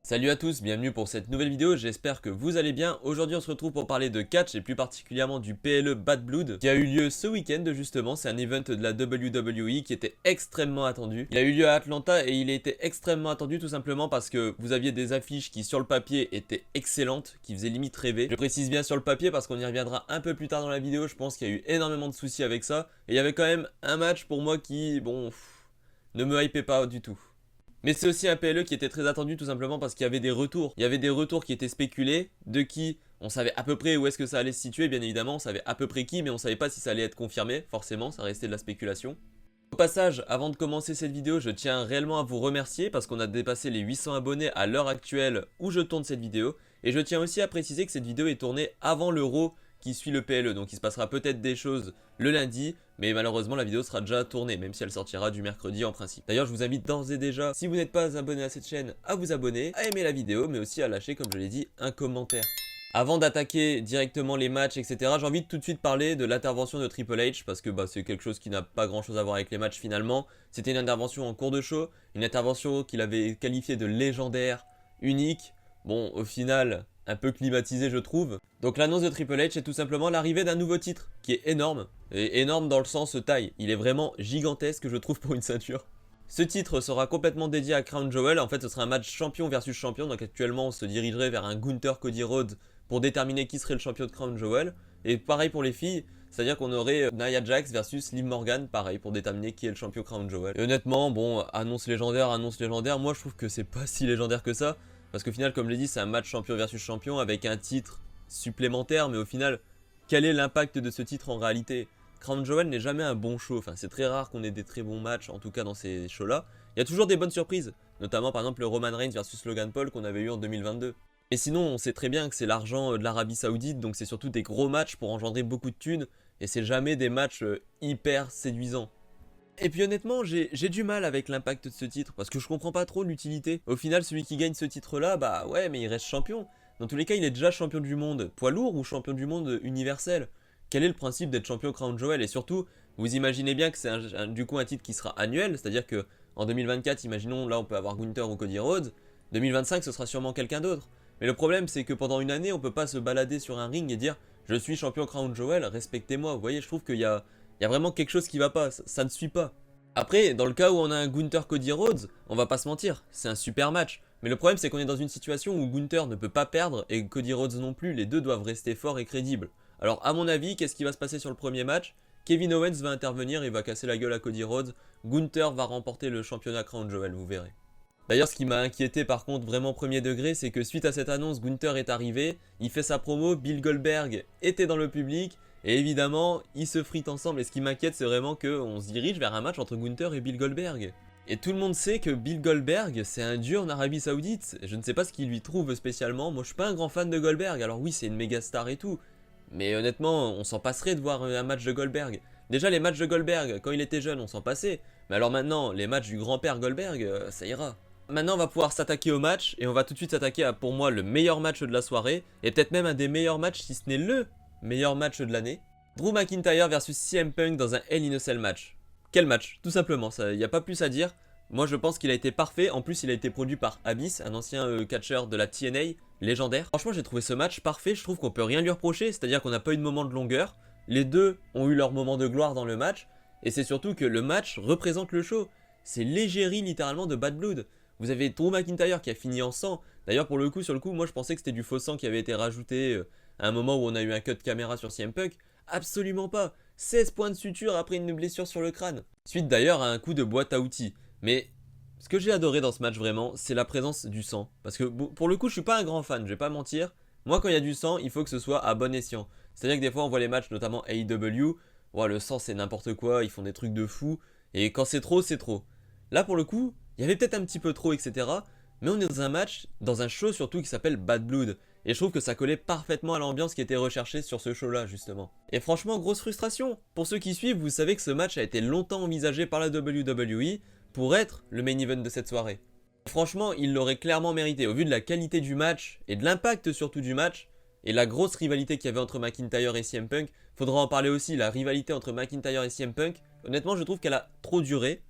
Salut à tous, bienvenue pour cette nouvelle vidéo, j'espère que vous allez bien. Aujourd'hui on se retrouve pour parler de catch et plus particulièrement du PLE Bad Blood qui a eu lieu ce week-end justement. C'est un event de la WWE qui était extrêmement attendu. Il a eu lieu à Atlanta et il a été extrêmement attendu tout simplement parce que vous aviez des affiches qui sur le papier étaient excellentes, qui faisaient limite rêver. Je précise bien sur le papier parce qu'on y reviendra un peu plus tard dans la vidéo. Je pense qu'il y a eu énormément de soucis avec ça et il y avait quand même un match pour moi qui, ne me hypait pas du tout. Mais c'est aussi un PLE qui était très attendu tout simplement parce qu'il y avait des retours. Il y avait des retours qui étaient spéculés, de qui on savait à peu près où est-ce que ça allait se situer, bien évidemment, on savait à peu près qui, mais on savait pas si ça allait être confirmé, forcément, ça restait de la spéculation. Au passage, avant de commencer cette vidéo, je tiens réellement à vous remercier parce qu'on a dépassé les 800 abonnés à l'heure actuelle où je tourne cette vidéo. Et je tiens aussi à préciser que cette vidéo est tournée avant l'Euro qui suit le PLE, donc il se passera peut-être des choses le lundi, mais malheureusement la vidéo sera déjà tournée, même si elle sortira du mercredi en principe. D'ailleurs je vous invite d'ores et déjà, si vous n'êtes pas abonné à cette chaîne, à vous abonner, à aimer la vidéo, mais aussi à lâcher, comme je l'ai dit, un commentaire. Avant d'attaquer directement les matchs, etc., j'ai envie de tout de suite parler de l'intervention de Triple H, parce que c'est quelque chose qui n'a pas grand chose à voir avec les matchs finalement. C'était une intervention en cours de show, une intervention qu'il avait qualifiée de légendaire, unique. Bon, au final, un peu climatisé je trouve. Donc l'annonce de Triple H est tout simplement l'arrivée d'un nouveau titre, qui est énorme, et énorme dans le sens taille. Il est vraiment gigantesque je trouve pour une ceinture. Ce titre sera complètement dédié à Crown Jewel, en fait ce sera un match champion versus champion, donc actuellement on se dirigerait vers un Gunther Cody Rhodes pour déterminer qui serait le champion de Crown Jewel. Et pareil pour les filles, c'est-à-dire qu'on aurait Nia Jax versus Liv Morgan, pareil, pour déterminer qui est le champion Crown Jewel. Et honnêtement, bon, annonce légendaire, moi je trouve que c'est pas si légendaire que ça. Parce qu'au final, comme je l'ai dit, c'est un match champion versus champion avec un titre supplémentaire. Mais au final, quel est l'impact de ce titre en réalité? Crown Jewel n'est jamais un bon show. Enfin, c'est très rare qu'on ait des très bons matchs, en tout cas dans ces shows-là. Il y a toujours des bonnes surprises. Notamment, par exemple, le Roman Reigns versus Logan Paul qu'on avait eu en 2022. Et sinon, on sait très bien que c'est l'argent de l'Arabie Saoudite. Donc c'est surtout des gros matchs pour engendrer beaucoup de thunes. Et c'est jamais des matchs hyper séduisants. Et puis honnêtement, j'ai du mal avec l'impact de ce titre, parce que je comprends pas trop l'utilité. Au final, celui qui gagne ce titre-là, bah ouais, mais il reste champion. Dans tous les cas, il est déjà champion du monde poids lourd ou champion du monde universel. Quel est le principe d'être champion Crown Jewel? Et surtout, vous imaginez bien que c'est du coup un titre qui sera annuel, c'est-à-dire que en 2024, imaginons, là on peut avoir Gunther ou Cody Rhodes, 2025 ce sera sûrement quelqu'un d'autre. Mais le problème c'est que pendant une année, on peut pas se balader sur un ring et dire « Je suis champion Crown Jewel, respectez-moi ». Vous voyez, je trouve qu'il y a vraiment quelque chose qui va pas, ça ne suit pas. Après, dans le cas où on a un Gunther Cody Rhodes, on va pas se mentir, c'est un super match. Mais le problème c'est qu'on est dans une situation où Gunther ne peut pas perdre et Cody Rhodes non plus, les deux doivent rester forts et crédibles. Alors à mon avis, qu'est-ce qui va se passer sur le premier match? Kevin Owens va intervenir et va casser la gueule à Cody Rhodes. Gunther va remporter le championnat Crown Jewel, vous verrez. D'ailleurs, ce qui m'a inquiété par contre vraiment premier degré, c'est que suite à cette annonce, Gunther est arrivé, il fait sa promo, Bill Goldberg était dans le public, et évidemment, ils se fritent ensemble, et ce qui m'inquiète, c'est vraiment qu'on se dirige vers un match entre Gunther et Bill Goldberg. Et tout le monde sait que Bill Goldberg, c'est un dieu en Arabie Saoudite, je ne sais pas ce qu'il lui trouve spécialement, moi je suis pas un grand fan de Goldberg, alors oui c'est une méga star et tout, mais honnêtement, on s'en passerait de voir un match de Goldberg. Déjà les matchs de Goldberg, quand il était jeune, on s'en passait, mais alors maintenant, les matchs du grand-père Goldberg, ça ira. Maintenant on va pouvoir s'attaquer au match, et on va tout de suite s'attaquer à pour moi le meilleur match de la soirée, et peut-être même un des meilleurs matchs, si ce n'est le meilleur match de l'année. Drew McIntyre versus CM Punk dans un Hell in a Cell match. Quel match, tout simplement, il n'y a pas plus à dire. Moi je pense qu'il a été parfait, en plus il a été produit par Abyss, un ancien catcheur de la TNA, légendaire. Franchement j'ai trouvé ce match parfait, je trouve qu'on peut rien lui reprocher, c'est-à-dire qu'on n'a pas eu de moment de longueur. Les deux ont eu leur moment de gloire dans le match, et c'est surtout que le match représente le show. C'est l'égérie littéralement de Bad Blood. Vous avez Drew McIntyre qui a fini en sang. D'ailleurs pour le coup, sur le coup, moi je pensais que c'était du faux sang qui avait été rajouté à un moment où on a eu un cut caméra sur CM Punk. Absolument pas. 16 points de suture après une blessure sur le crâne. Suite d'ailleurs à un coup de boîte à outils. Mais ce que j'ai adoré dans ce match vraiment, c'est la présence du sang. Parce que pour le coup, je suis pas un grand fan, je vais pas mentir. Moi quand il y a du sang, il faut que ce soit à bon escient. C'est-à-dire que des fois on voit les matchs, notamment AEW, ouais, le sang c'est n'importe quoi, ils font des trucs de fou. Et quand c'est trop, c'est trop. Là pour le coup, il y avait peut-être un petit peu trop, etc. Mais on est dans un match, dans un show surtout qui s'appelle Bad Blood. Et je trouve que ça collait parfaitement à l'ambiance qui était recherchée sur ce show-là, justement. Et franchement, grosse frustration. Pour ceux qui suivent, vous savez que ce match a été longtemps envisagé par la WWE pour être le main event de cette soirée. Franchement, il l'aurait clairement mérité, au vu de la qualité du match, et de l'impact surtout du match, et la grosse rivalité qu'il y avait entre McIntyre et CM Punk. Faudra en parler aussi, la rivalité entre McIntyre et CM Punk. Honnêtement, je trouve qu'elle a trop duré.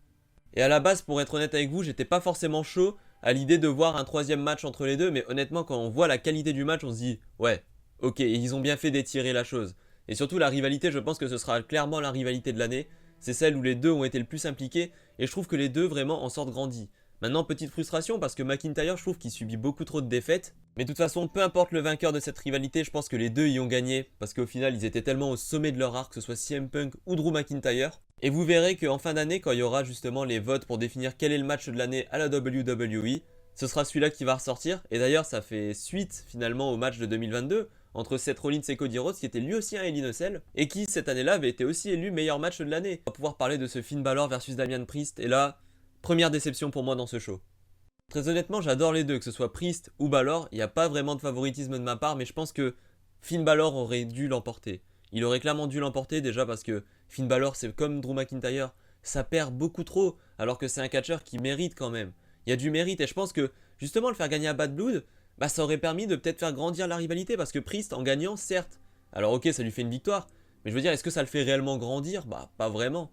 Et à la base, pour être honnête avec vous, j'étais pas forcément chaud à l'idée de voir un troisième match entre les deux, mais honnêtement, quand on voit la qualité du match, on se dit, ouais, ok, ils ont bien fait d'étirer la chose. Et surtout, la rivalité, je pense que ce sera clairement la rivalité de l'année. C'est celle où les deux ont été le plus impliqués, et je trouve que les deux vraiment en sortent grandis. Maintenant, petite frustration parce que McIntyre, je trouve qu'il subit beaucoup trop de défaites. Mais de toute façon, peu importe le vainqueur de cette rivalité, je pense que les deux y ont gagné. Parce qu'au final, ils étaient tellement au sommet de leur arc, que ce soit CM Punk ou Drew McIntyre. Et vous verrez qu'en fin d'année, quand il y aura justement les votes pour définir quel est le match de l'année à la WWE, ce sera celui-là qui va ressortir. Et d'ailleurs, ça fait suite finalement au match de 2022 entre Seth Rollins et Cody Rhodes, qui était lui aussi un Hell in a Cell, et qui cette année-là avait été aussi élu meilleur match de l'année. On va pouvoir parler de ce Finn Balor versus Damian Priest, et là, première déception pour moi dans ce show. Très honnêtement, j'adore les deux, que ce soit Priest ou Balor, il n'y a pas vraiment de favoritisme de ma part, mais je pense que Finn Balor aurait dû l'emporter. Il aurait clairement dû l'emporter déjà parce que Finn Balor, c'est comme Drew McIntyre, ça perd beaucoup trop, alors que c'est un catcheur qui mérite quand même. Il y a du mérite, et je pense que justement le faire gagner à Bad Blood, bah ça aurait permis de peut-être faire grandir la rivalité, parce que Priest en gagnant, certes, alors ok, ça lui fait une victoire, mais je veux dire, est-ce que ça le fait réellement grandir? Bah pas vraiment.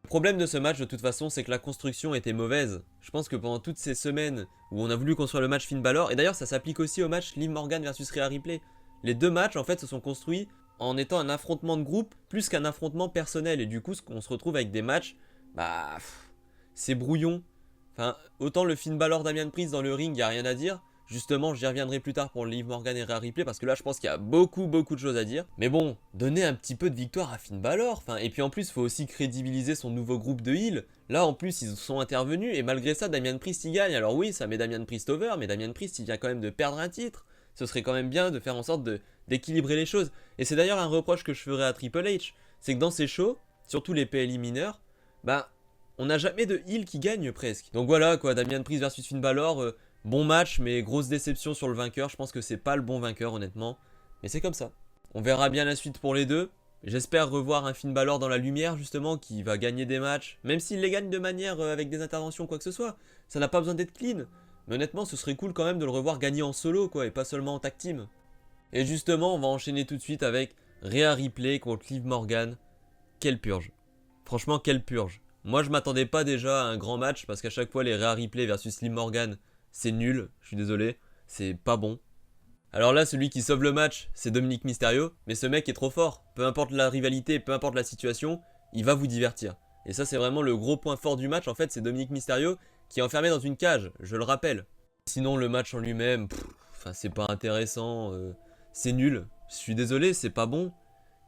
Le problème de ce match de toute façon, c'est que la construction était mauvaise. Je pense que pendant toutes ces semaines où on a voulu construire le match Finn Balor, et d'ailleurs ça s'applique aussi au match Liv Morgan versus Rhea Ripley, les deux matchs en fait se sont construits en étant un affrontement de groupe plus qu'un affrontement personnel, et du coup on se retrouve avec des matchs, bah c'est brouillon. Enfin, autant le Finn Balor Damian Priest dans le ring, y a rien à dire. Justement, j'y reviendrai plus tard pour Liv Morgan et Rhea Ripley parce que là, je pense qu'il y a beaucoup de choses à dire. Mais bon, donner un petit peu de victoire à Finn Balor. Enfin, et puis en plus, il faut aussi crédibiliser son nouveau groupe de heal. Là, en plus, ils sont intervenus et malgré ça, Damian Priest y gagne. Alors oui, ça met Damian Priest over, mais Damian Priest, il vient quand même de perdre un titre. Ce serait quand même bien de faire en sorte d'équilibrer les choses. Et c'est d'ailleurs un reproche que je ferais à Triple H. C'est que dans ces shows, surtout les PLI mineurs, bah, on n'a jamais de heal qui gagne presque. Donc voilà quoi, Damian Priest versus Finn Balor. Bon match, mais grosse déception sur le vainqueur. Je pense que c'est pas le bon vainqueur, honnêtement. Mais c'est comme ça. On verra bien la suite pour les deux. J'espère revoir un Finn Balor dans la lumière, justement, qui va gagner des matchs. Même s'il les gagne de manière avec des interventions, quoi que ce soit. Ça n'a pas besoin d'être clean. Mais honnêtement, ce serait cool quand même de le revoir gagner en solo, quoi, et pas seulement en tag team. Et justement, on va enchaîner tout de suite avec Rhea Ripley contre Liv Morgan. Quelle purge. Franchement, quelle purge. Moi, je m'attendais pas déjà à un grand match, parce qu'à chaque fois, les Rhea Ripley versus Liv Morgan, c'est nul, je suis désolé, c'est pas bon. Alors là, celui qui sauve le match, c'est Dominic Mysterio, mais ce mec est trop fort. Peu importe la rivalité, peu importe la situation, il va vous divertir. Et ça, c'est vraiment le gros point fort du match, en fait, c'est Dominic Mysterio qui est enfermé dans une cage, je le rappelle. Sinon, le match en lui-même, c'est pas intéressant, c'est nul. Je suis désolé, c'est pas bon.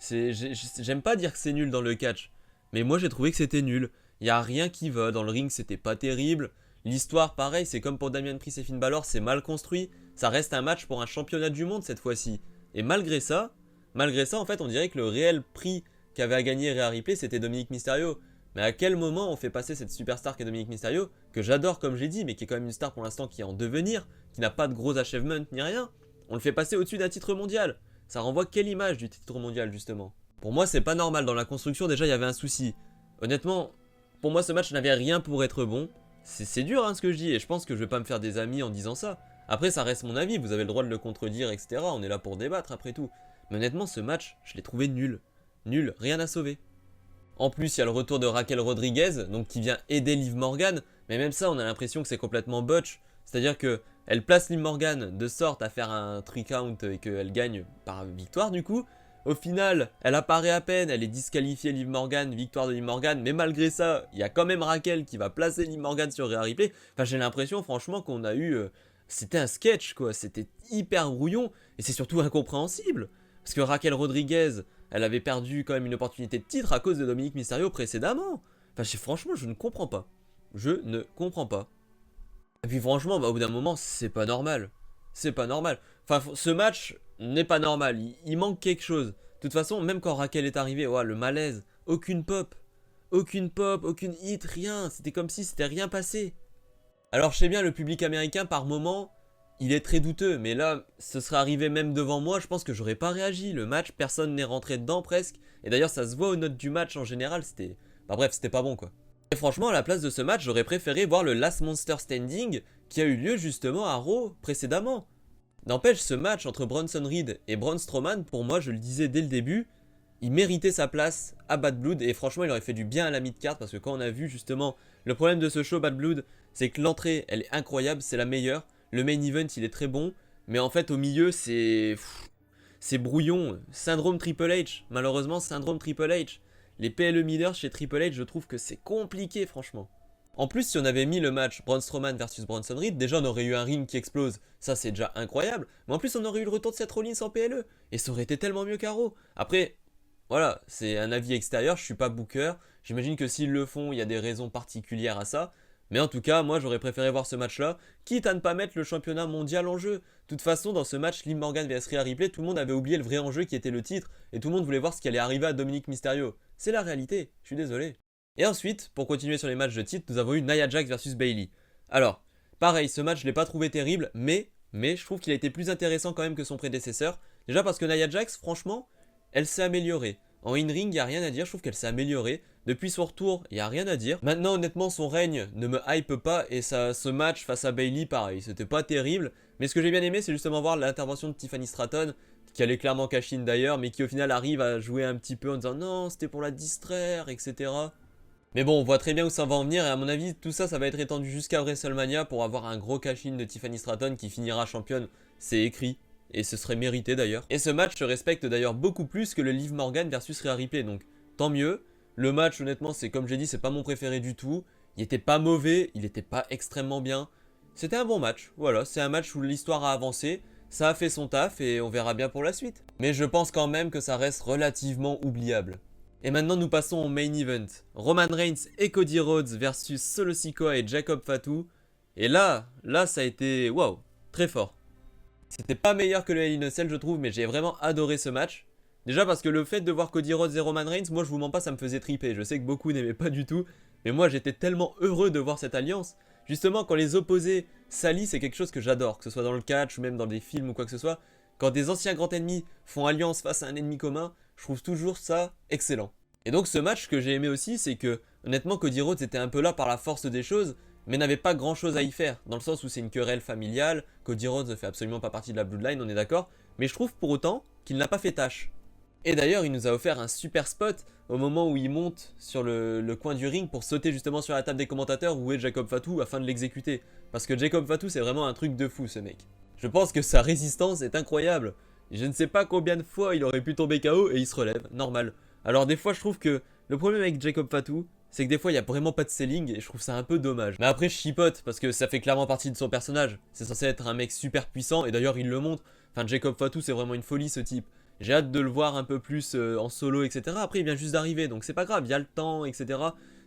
J'aime pas dire que c'est nul dans le catch, mais moi j'ai trouvé que c'était nul. Il y a rien qui va, dans le ring c'était pas terrible. L'histoire, pareil, c'est comme pour Damian Priest et Finn Balor, c'est mal construit. Ça reste un match pour un championnat du monde cette fois-ci. Et malgré ça, en fait, on dirait que le réel prix qu'avait à gagner Rhea Ripley, c'était Dominic Mysterio. Mais à quel moment on fait passer cette superstar qu'est Dominic Mysterio, que j'adore comme j'ai dit, mais qui est quand même une star pour l'instant qui est en devenir, qui n'a pas de gros achievements ni rien, on le fait passer au-dessus d'un titre mondial. Ça renvoie quelle image du titre mondial, justement? Pour moi, c'est pas normal. Dans la construction, déjà, il y avait un souci. Honnêtement, pour moi, ce match n'avait rien pour être bon. C'est dur hein, ce que je dis, et je pense que je vais pas me faire des amis en disant ça. Après, ça reste mon avis, vous avez le droit de le contredire, etc. On est là pour débattre après tout. Mais honnêtement, ce match, je l'ai trouvé nul. Nul, rien à sauver. En plus, il y a le retour de Raquel Rodriguez, donc qui vient aider Liv Morgan. Mais même ça, on a l'impression que c'est complètement botch. C'est-à-dire que elle place Liv Morgan de sorte à faire un 3 count et qu'elle gagne par victoire du coup. Au final, elle apparaît à peine, elle est disqualifiée Liv Morgan, victoire de Liv Morgan, mais malgré ça, il y a quand même Raquel qui va placer Liv Morgan sur Rhea Ripley. Enfin, j'ai l'impression franchement qu'on a eu... c'était un sketch quoi, c'était hyper brouillon, et c'est surtout incompréhensible. Parce que Raquel Rodriguez, elle avait perdu quand même une opportunité de titre à cause de Dominic Mysterio précédemment. Enfin, franchement, je ne comprends pas. Je ne comprends pas. Et puis franchement, au bout d'un moment, c'est pas normal. C'est pas normal. Enfin, ce match n'est pas normal. Il manque quelque chose. De toute façon, même quand Raquel est arrivée, le malaise. Aucune pop. Aucune pop, aucune hit, rien. C'était comme si c'était rien passé. Alors je sais bien, le public américain, par moment, il est très douteux. Mais là, ce serait arrivé même devant moi, je pense que j'aurais pas réagi. Le match, personne n'est rentré dedans presque. Et d'ailleurs, ça se voit aux notes du match en général. C'était... bref, c'était pas bon quoi. Et franchement, à la place de ce match, j'aurais préféré voir le Last Monster Standing qui a eu lieu justement à Raw précédemment. N'empêche, ce match entre Bronson Reed et Braun Strowman, pour moi, je le disais dès le début, il méritait sa place à Bad Blood et franchement, il aurait fait du bien à la mid-card parce que quand on a vu justement le problème de ce show Bad Blood, c'est que l'entrée, elle est incroyable, c'est la meilleure. Le main event, il est très bon. Mais en fait, au milieu, c'est brouillon. Syndrome Triple H. Malheureusement, syndrome Triple H. Les PLE mineurs chez Triple H, je trouve que c'est compliqué, franchement. En plus, si on avait mis le match Braun Strowman versus Bronson Reed, déjà on aurait eu un ring qui explose, ça c'est déjà incroyable. Mais en plus, on aurait eu le retour de Seth Rollins en PLE, et ça aurait été tellement mieux qu'Aro. Après, voilà, c'est un avis extérieur, je suis pas booker. J'imagine que s'ils le font, il y a des raisons particulières à ça. Mais en tout cas, moi j'aurais préféré voir ce match-là, quitte à ne pas mettre le championnat mondial en jeu. De toute façon, dans ce match, Liv Morgan vs Rhea Ripley, tout le monde avait oublié le vrai enjeu qui était le titre, et tout le monde voulait voir ce qui allait arriver à Dominic Mysterio. C'est la réalité, je suis désolé. Et ensuite, pour continuer sur les matchs de titre, nous avons eu Nia Jax versus Bayley. Alors, pareil, ce match je l'ai pas trouvé terrible, mais je trouve qu'il a été plus intéressant quand même que son prédécesseur. Déjà parce que Nia Jax, franchement, elle s'est améliorée. En in-ring, il n'y a rien à dire, je trouve qu'elle s'est améliorée. Depuis son retour, il n'y a rien à dire. Maintenant, honnêtement, son règne ne me hype pas, et ce match face à Bayley, pareil, c'était pas terrible. Mais ce que j'ai bien aimé, c'est justement voir l'intervention de Tiffany Stratton, qui allait clairement cash-in d'ailleurs, mais qui au final arrive à jouer un petit peu en disant non, c'était pour la distraire, etc. Mais bon, on voit très bien où ça va en venir, et à mon avis, tout ça, ça va être étendu jusqu'à WrestleMania pour avoir un gros cash-in de Tiffany Stratton qui finira championne. C'est écrit, et ce serait mérité d'ailleurs. Et ce match se respecte d'ailleurs beaucoup plus que le Liv Morgan versus Rhea Ripley, donc tant mieux. Le match, honnêtement, c'est comme j'ai dit, c'est pas mon préféré du tout. Il était pas mauvais, il était pas extrêmement bien. C'était un bon match, voilà, c'est un match où l'histoire a avancé, ça a fait son taf, et on verra bien pour la suite. Mais je pense quand même que ça reste relativement oubliable. Et maintenant nous passons au main event. Roman Reigns et Cody Rhodes versus Solo Sikoa et Jacob Fatu. Et là ça a été waouh, très fort. C'était pas meilleur que le Hell in a Cell je trouve, mais j'ai vraiment adoré ce match. Déjà parce que le fait de voir Cody Rhodes et Roman Reigns, moi je vous mens pas, ça me faisait triper. Je sais que beaucoup n'aimaient pas du tout, mais moi j'étais tellement heureux de voir cette alliance. Justement quand les opposés s'allient, c'est quelque chose que j'adore, que ce soit dans le catch ou même dans des films ou quoi que ce soit. Quand des anciens grands ennemis font alliance face à un ennemi commun, je trouve toujours ça excellent. Et donc ce match, ce que j'ai aimé aussi, c'est que honnêtement Cody Rhodes était un peu là par la force des choses, mais n'avait pas grand chose à y faire, dans le sens où c'est une querelle familiale. Cody Rhodes ne fait absolument pas partie de la Bloodline, on est d'accord, mais je trouve pour autant qu'il n'a pas fait tâche. Et d'ailleurs il nous a offert un super spot au moment où il monte sur le coin du ring pour sauter justement sur la table des commentateurs où est Jacob Fatu afin de l'exécuter. Parce que Jacob Fatu c'est vraiment un truc de fou ce mec. Je pense que sa résistance est incroyable. Je ne sais pas combien de fois il aurait pu tomber KO et il se relève, normal. Alors des fois je trouve que le problème avec Jacob Fatu, c'est que des fois il n'y a vraiment pas de selling et je trouve ça un peu dommage. Mais après je chipote parce que ça fait clairement partie de son personnage. C'est censé être un mec super puissant et d'ailleurs il le montre. Enfin Jacob Fatu c'est vraiment une folie ce type. J'ai hâte de le voir un peu plus en solo etc. Après il vient juste d'arriver donc c'est pas grave, il y a le temps etc.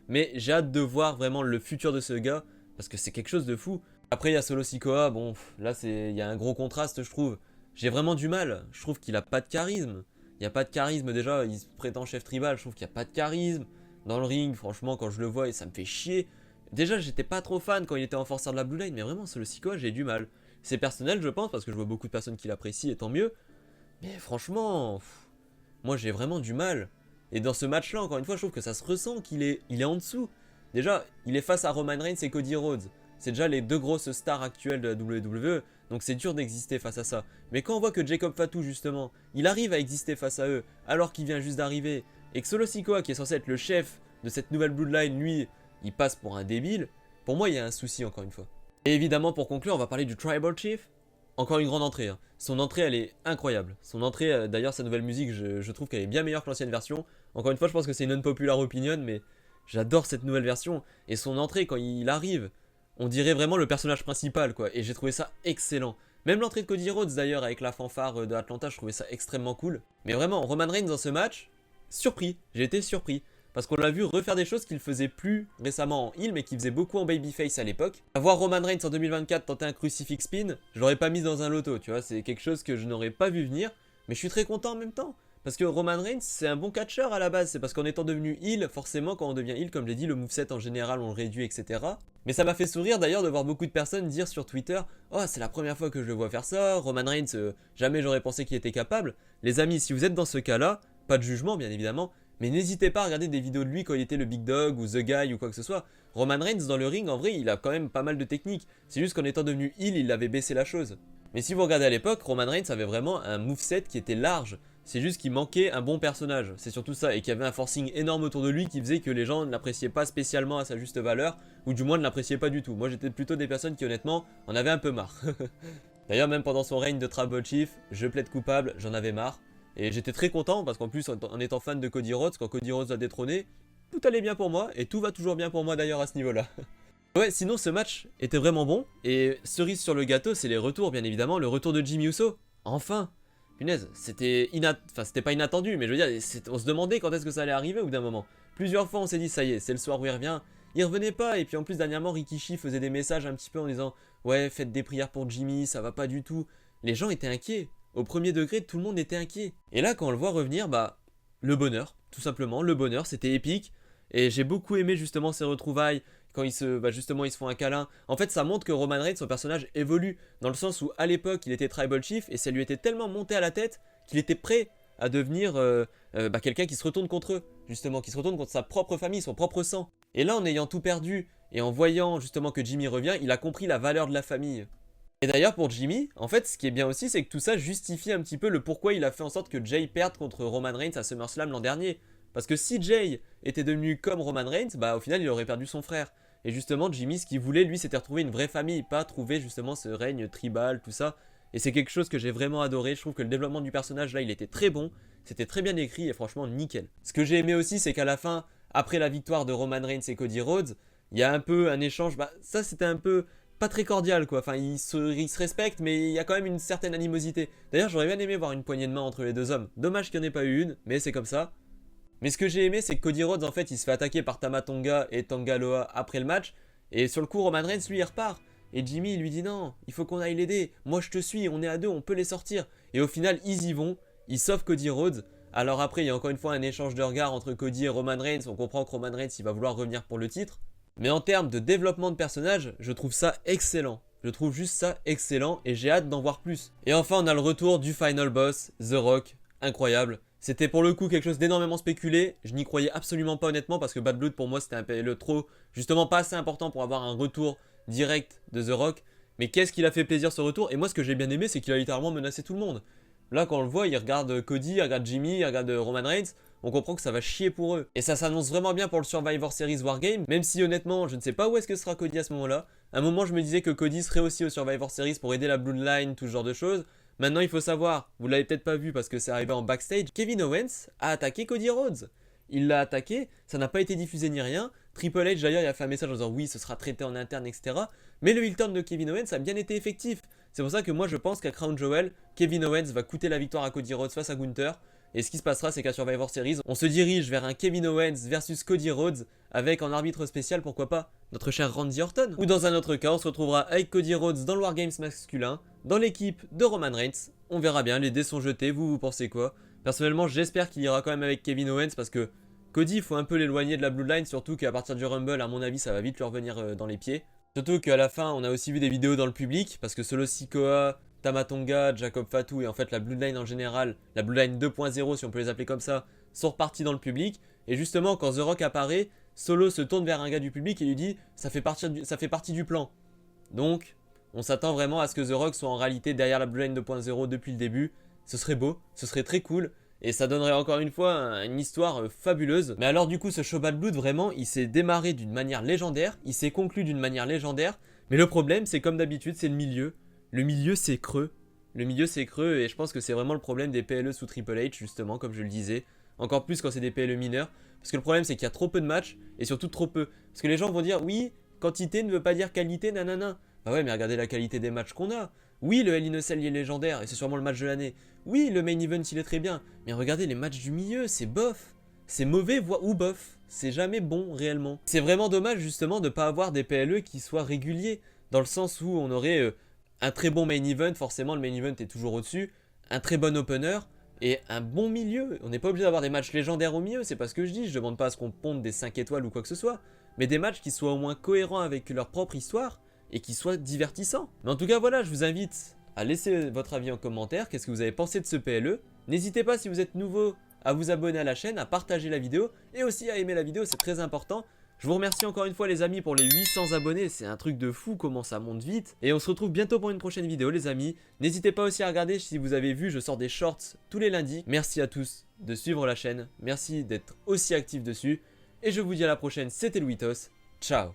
Mais j'ai hâte de voir vraiment le futur de ce gars parce que c'est quelque chose de fou. Après il y a Solo Sikoa, bon là il y a un gros contraste je trouve. J'ai vraiment du mal, je trouve qu'il a pas de charisme. Il n'y a pas de charisme déjà, il se prétend chef tribal, je trouve qu'il n'y a pas de charisme. Dans le ring, franchement, quand je le vois, et ça me fait chier. Déjà, j'étais pas trop fan quand il était en forceur de la Blue Line, mais vraiment, Solo Sikoa, j'ai du mal. C'est personnel, je pense, parce que je vois beaucoup de personnes qui l'apprécient, et tant mieux. Mais franchement, moi j'ai vraiment du mal. Et dans ce match-là, encore une fois, je trouve que ça se ressent qu'il est en dessous. Déjà, il est face à Roman Reigns et Cody Rhodes. C'est déjà les deux grosses stars actuelles de la WWE, donc c'est dur d'exister face à ça. Mais quand on voit que Jacob Fatu, justement, il arrive à exister face à eux, alors qu'il vient juste d'arriver, et que Solo Sikoa, qui est censé être le chef de cette nouvelle Bloodline, lui, il passe pour un débile, pour moi, il y a un souci, encore une fois. Et évidemment, pour conclure, on va parler du Tribal Chief. Encore une grande entrée, hein. Son entrée, elle est incroyable. Son entrée, d'ailleurs, sa nouvelle musique, je trouve qu'elle est bien meilleure que l'ancienne version. Encore une fois, je pense que c'est une unpopular opinion, mais j'adore cette nouvelle version. Et son entrée, quand il arrive, on dirait vraiment le personnage principal, quoi. Et j'ai trouvé ça excellent. Même l'entrée de Cody Rhodes, d'ailleurs, avec la fanfare de Atlanta, je trouvais ça extrêmement cool. Mais vraiment, Roman Reigns dans ce match, surpris. J'ai été surpris. Parce qu'on l'a vu refaire des choses qu'il faisait plus récemment en heel, mais qu'il faisait beaucoup en babyface à l'époque. Avoir Roman Reigns en 2024 tenter un crucifix spin, je l'aurais pas mis dans un loto, tu vois. C'est quelque chose que je n'aurais pas vu venir. Mais je suis très content en même temps. Parce que Roman Reigns, c'est un bon catcheur à la base. C'est parce qu'en étant devenu heel, forcément, quand on devient heel, comme j'ai dit, le moveset en général, on le réduit, etc. Mais ça m'a fait sourire d'ailleurs de voir beaucoup de personnes dire sur Twitter « Oh, c'est la première fois que je le vois faire ça. Roman Reigns, jamais j'aurais pensé qu'il était capable. » Les amis, si vous êtes dans ce cas-là, pas de jugement, bien évidemment, mais n'hésitez pas à regarder des vidéos de lui quand il était le Big Dog ou The Guy ou quoi que ce soit. Roman Reigns, dans le ring, en vrai, il a quand même pas mal de techniques. C'est juste qu'en étant devenu heel, il avait baissé la chose. Mais si vous regardez à l'époque, Roman Reigns avait vraiment un moveset qui était large. c'est juste qu'il manquait un bon personnage, c'est surtout ça, et qu'il y avait un forcing énorme autour de lui qui faisait que les gens ne l'appréciaient pas spécialement à sa juste valeur, ou du moins ne l'appréciaient pas du tout. Moi j'étais plutôt des personnes qui honnêtement en avaient un peu marre. D'ailleurs même pendant son règne de Tribal Chief, je plaide coupable, j'en avais marre. Et j'étais très content parce qu'en plus en étant fan de Cody Rhodes, quand Cody Rhodes l'a détrôné, tout allait bien pour moi, et tout va toujours bien pour moi d'ailleurs à ce niveau-là. Ouais, sinon ce match était vraiment bon, et cerise sur le gâteau, c'est les retours bien évidemment, le retour de Jimmy Uso, enfin. Punaise, c'était c'était pas inattendu, mais je veux dire, on se demandait quand est-ce que ça allait arriver au bout d'un moment. Plusieurs fois on s'est dit, ça y est, c'est le soir où il revient. Il revenait pas, et puis en plus dernièrement Rikishi faisait des messages un petit peu en disant « Ouais, faites des prières pour Jimmy, ça va pas du tout ». Les gens étaient inquiets, au premier degré tout le monde était inquiet. Et là quand on le voit revenir, bah, le bonheur, tout simplement, le bonheur, c'était épique. Et j'ai beaucoup aimé justement ces retrouvailles, quand justement ils se font un câlin. En fait ça montre que Roman Reigns, son personnage évolue, dans le sens où à l'époque il était Tribal Chief et ça lui était tellement monté à la tête qu'il était prêt à devenir quelqu'un qui se retourne contre eux, justement, qui se retourne contre sa propre famille, son propre sang. Et là en ayant tout perdu et en voyant justement que Jimmy revient, il a compris la valeur de la famille. Et d'ailleurs pour Jimmy, en fait ce qui est bien aussi c'est que tout ça justifie un petit peu le pourquoi il a fait en sorte que Jay perde contre Roman Reigns à SummerSlam l'an dernier. Parce que si Jay était devenu comme Roman Reigns, bah au final il aurait perdu son frère. Et justement Jimmy ce qu'il voulait lui c'était retrouver une vraie famille, pas trouver justement ce règne tribal, tout ça. Et c'est quelque chose que j'ai vraiment adoré, je trouve que le développement du personnage là il était très bon, c'était très bien écrit et franchement nickel. Ce que j'ai aimé aussi c'est qu'à la fin, après la victoire de Roman Reigns et Cody Rhodes, il y a un peu un échange, bah ça c'était un peu pas très cordial quoi, enfin ils se respectent mais il y a quand même une certaine animosité. D'ailleurs j'aurais bien aimé voir une poignée de main entre les deux hommes, dommage qu'il n'y en ait pas eu une, mais c'est comme ça. Mais ce que j'ai aimé, c'est que Cody Rhodes, en fait, il se fait attaquer par Tama Tonga et Tangaloa après le match. Et sur le coup, Roman Reigns, lui, il repart. Et Jimmy, il lui dit non, il faut qu'on aille l'aider. Moi, je te suis, on est à deux, on peut les sortir. Et au final, ils y vont. Ils sauvent Cody Rhodes. Alors après, il y a encore une fois un échange de regards entre Cody et Roman Reigns. On comprend que Roman Reigns, il va vouloir revenir pour le titre. Mais en termes de développement de personnage, je trouve ça excellent. Je trouve juste ça excellent et j'ai hâte d'en voir plus. Et enfin, on a le retour du final boss, The Rock. Incroyable. C'était pour le coup quelque chose d'énormément spéculé, je n'y croyais absolument pas honnêtement parce que Bad Blood pour moi c'était un PLE trop, justement pas assez important pour avoir un retour direct de The Rock. Mais qu'est-ce qu'il a fait plaisir ce retour, et moi ce que j'ai bien aimé c'est qu'il a littéralement menacé tout le monde. Là quand on le voit il regarde Cody, il regarde Jimmy, il regarde Roman Reigns, on comprend que ça va chier pour eux. Et ça s'annonce vraiment bien pour le Survivor Series Wargame, même si honnêtement je ne sais pas où est-ce que sera Cody à ce moment-là. À un moment je me disais que Cody serait aussi au Survivor Series pour aider la Bloodline, tout ce genre de choses. Maintenant il faut savoir, vous l'avez peut-être pas vu parce que c'est arrivé en backstage, Kevin Owens a attaqué Cody Rhodes. Il l'a attaqué, ça n'a pas été diffusé ni rien. Triple H d'ailleurs il a fait un message en disant oui ce sera traité en interne etc. Mais le heel turn de Kevin Owens a bien été effectif. C'est pour ça que moi je pense qu'à Crown Jewel, Kevin Owens va coûter la victoire à Cody Rhodes face à Gunther. Et ce qui se passera c'est qu'à Survivor Series, on se dirige vers un Kevin Owens versus Cody Rhodes avec en arbitre spécial pourquoi pas notre cher Randy Orton. Ou dans un autre cas on se retrouvera avec Cody Rhodes dans le Wargames masculin, dans l'équipe de Roman Reigns. On verra bien, les dés sont jetés, vous pensez quoi? Personnellement j'espère qu'il ira quand même avec Kevin Owens parce que Cody il faut un peu l'éloigner de la Bloodline, surtout qu'à partir du Rumble à mon avis ça va vite lui revenir dans les pieds. Surtout qu'à la fin on a aussi vu des vidéos dans le public parce que Solo Sikoa, Tama Tonga, Jacob Fatu et en fait la Bloodline en général, la Bloodline 2.0 si on peut les appeler comme ça, sont repartis dans le public. Et justement quand The Rock apparaît, Solo se tourne vers un gars du public et lui dit ça fait partie du plan. Donc on s'attend vraiment à ce que The Rock soit en réalité derrière la Bloodline 2.0 depuis le début. Ce serait beau, ce serait très cool. Et ça donnerait encore une fois une histoire fabuleuse. Mais alors du coup ce show Bad Blood vraiment il s'est démarré d'une manière légendaire. Il s'est conclu d'une manière légendaire. Mais le problème c'est comme d'habitude c'est le milieu. Le milieu c'est creux. Le milieu c'est creux et je pense que c'est vraiment le problème des PLE sous Triple H justement comme je le disais. Encore plus quand c'est des PLE mineurs. Parce que le problème c'est qu'il y a trop peu de matchs et surtout trop peu. Parce que les gens vont dire oui quantité ne veut pas dire qualité nanana. Bah ouais mais regardez la qualité des matchs qu'on a. Oui le Hell in a Cell il est légendaire et c'est sûrement le match de l'année. Oui le main event il est très bien. Mais regardez les matchs du milieu c'est bof. C'est mauvais ou bof. C'est jamais bon réellement. C'est vraiment dommage justement de ne pas avoir des PLE qui soient réguliers. Dans le sens où on aurait un très bon main event. Forcément le main event est toujours au dessus. Un très bon opener. Et un bon milieu. On n'est pas obligé d'avoir des matchs légendaires au milieu. C'est pas ce que je dis. Je demande pas à ce qu'on ponde des 5 étoiles ou quoi que ce soit. Mais des matchs qui soient au moins cohérents avec leur propre histoire. Et qui soit divertissant. Mais en tout cas voilà, je vous invite à laisser votre avis en commentaire. Qu'est-ce que vous avez pensé de ce PLE? N'hésitez pas si vous êtes nouveau à vous abonner à la chaîne, à partager la vidéo et aussi à aimer la vidéo, c'est très important. Je vous remercie encore une fois les amis pour les 800 abonnés, c'est un truc de fou comment ça monte vite. Et on se retrouve bientôt pour une prochaine vidéo les amis. N'hésitez pas aussi à regarder, si vous avez vu, je sors des shorts tous les lundis. Merci à tous de suivre la chaîne, merci d'être aussi actifs dessus. Et je vous dis à la prochaine, c'était Louitos, ciao.